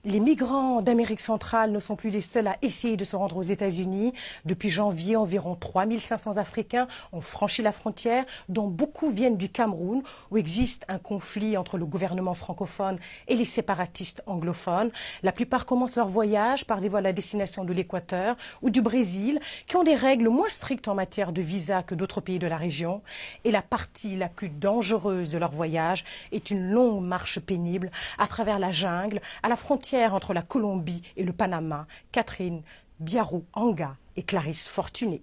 Les migrants d'Amérique centrale ne sont plus les seuls à essayer de se rendre aux États-Unis. Depuis janvier, environ 3500 Africains ont franchi la frontière, dont beaucoup viennent du Cameroun, où existe un conflit entre le gouvernement francophone et les séparatistes anglophones. La plupart commencent leur voyage par des vols à destination de l'Équateur ou du Brésil, qui ont des règles moins strictes en matière de visa que d'autres pays de la région. Et la partie la plus dangereuse de leur voyage est une longue marche pénible à travers la jungle, à la frontière entre la Colombie et le Panama. Catherine Biarou-Anga et Clarisse Fortuné.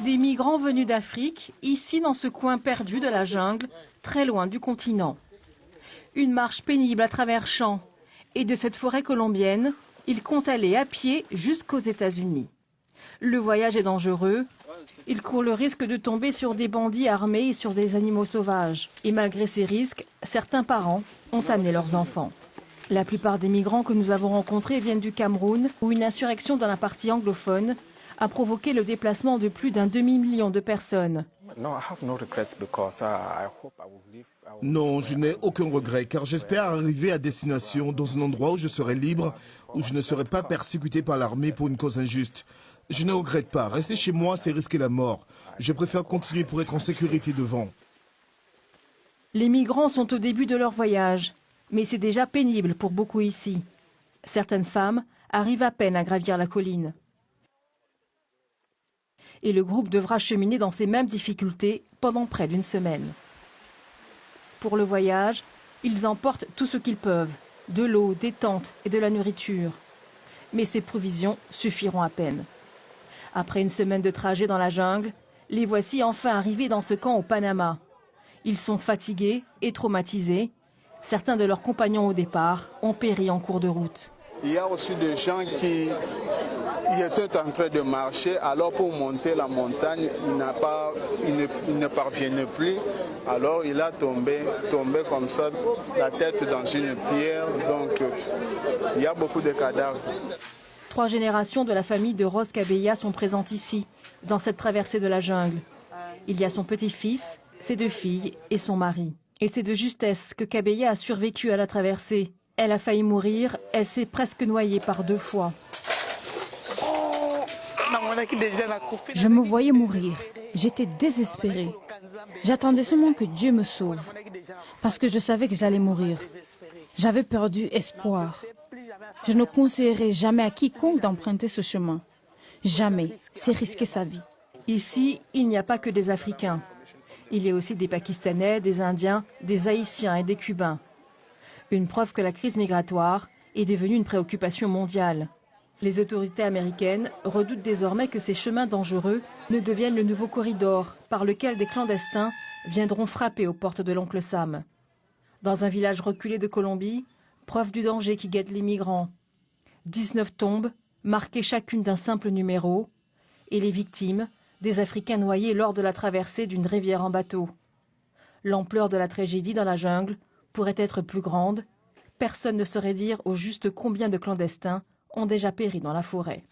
Des migrants venus d'Afrique, ici dans ce coin perdu de la jungle, très loin du continent. Une marche pénible à travers champs. Et de cette forêt colombienne, ils comptent aller à pied jusqu'aux États-Unis. Le voyage est dangereux. Ils courent le risque de tomber sur des bandits armés et sur des animaux sauvages. Et malgré ces risques, certains parents ont amené leurs enfants. La plupart des migrants que nous avons rencontrés viennent du Cameroun, où une insurrection dans la partie anglophone a provoqué le déplacement de plus d'un demi-million de personnes. Non, je n'ai aucun regret, car j'espère arriver à destination dans un endroit où je serai libre, où je ne serai pas persécuté par l'armée pour une cause injuste. Je ne regrette pas. Rester chez moi, c'est risquer la mort. Je préfère continuer pour être en sécurité devant. Les migrants sont au début de leur voyage, mais c'est déjà pénible pour beaucoup ici. Certaines femmes arrivent à peine à gravir la colline. Et le groupe devra cheminer dans ces mêmes difficultés pendant près d'une semaine. Pour le voyage, ils emportent tout ce qu'ils peuvent, de l'eau, des tentes et de la nourriture. Mais ces provisions suffiront à peine. Après une semaine de trajet dans la jungle, les voici enfin arrivés dans ce camp au Panama. Ils sont fatigués et traumatisés. Certains de leurs compagnons au départ ont péri en cours de route. Il y a aussi des gens qui étaient en train de marcher, alors pour monter la montagne, il ne parvenait plus. Alors il a tombé comme ça, la tête dans une pierre. Donc il y a beaucoup de cadavres. 3 générations de la famille de Rose Cabella sont présentes ici, dans cette traversée de la jungle. Il y a son petit-fils, ses 2 filles et son mari. Et c'est de justesse que Cabella a survécu à la traversée. Elle a failli mourir, elle s'est presque noyée par 2 fois. Je me voyais mourir. J'étais désespérée. J'attendais seulement que Dieu me sauve, parce que je savais que j'allais mourir. J'avais perdu espoir. Je ne conseillerais jamais à quiconque d'emprunter ce chemin. Jamais. C'est risquer sa vie. Ici, il n'y a pas que des Africains. Il y a aussi des Pakistanais, des Indiens, des Haïtiens et des Cubains. Une preuve que la crise migratoire est devenue une préoccupation mondiale. Les autorités américaines redoutent désormais que ces chemins dangereux ne deviennent le nouveau corridor par lequel des clandestins viendront frapper aux portes de l'oncle Sam. Dans un village reculé de Colombie, preuve du danger qui guette les migrants. 19 tombes, marquées chacune d'un simple numéro, et les victimes, des Africains noyés lors de la traversée d'une rivière en bateau. L'ampleur de la tragédie dans la jungle pourrait être plus grande. Personne ne saurait dire au juste combien de clandestins ont déjà péri dans la forêt.